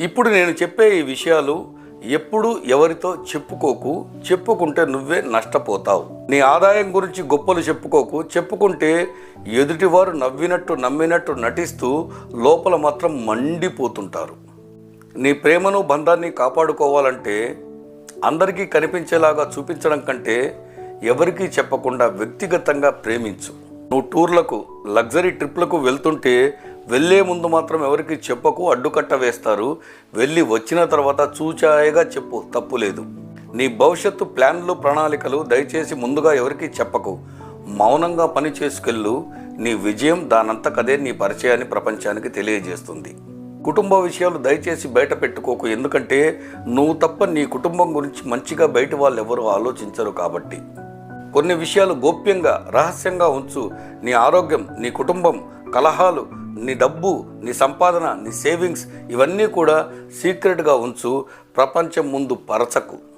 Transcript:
ఇప్పుడు నేను చెప్పే ఈ విషయాలు ఎప్పుడు ఎవరితో చెప్పుకోకు. చెప్పుకుంటే నువ్వే నష్టపోతావు. నీ ఆదాయం గురించి గొప్పలు చెప్పుకోకు. చెప్పుకుంటే ఎదుటివారు నవ్వినట్టు నమ్మినట్టు నటిస్తూ లోపల మాత్రం మండిపోతుంటారు. నీ ప్రేమను బంధాన్ని కాపాడుకోవాలంటే అందరికీ కనిపించేలాగా చూపించడం కంటే ఎవరికీ చెప్పకుండా వ్యక్తిగతంగా ప్రేమించు. నువ్వు టూర్లకు, లగ్జరీ ట్రిప్లకు వెళ్తుంటే వెళ్ళే ముందు మాత్రం ఎవరికి చెప్పకు, అడ్డుకట్ట వేస్తారు. వెళ్ళి వచ్చిన తర్వాత చూచాయగా చెప్పు, తప్పు లేదు. నీ భవిష్యత్తు ప్లాన్లు, ప్రణాళికలు దయచేసి ముందుగా ఎవరికి చెప్పకు. మౌనంగా పని చేసుకెళ్ళు. నీ విజయం దానంతకదే నీ పరిచయాన్ని ప్రపంచానికి తెలియజేస్తుంది. కుటుంబ విషయాలు దయచేసి బయట పెట్టుకోకు. ఎందుకంటే నువ్వు తప్ప నీ కుటుంబం గురించి మంచిగా బయట వాళ్ళు ఎవరు ఆలోచించరు కాబట్టి. కొన్ని విషయాలు గోప్యంగా, రహస్యంగా ఉంచు. నీ ఆరోగ్యం, నీ కుటుంబం, కలహాలు, నీ డబ్బు, నీ సంపాదన, నీ సేవింగ్స్ ఇవన్నీ కూడా సీక్రెట్గా ఉంచు. ప్రపంచం ముందు పరచకు.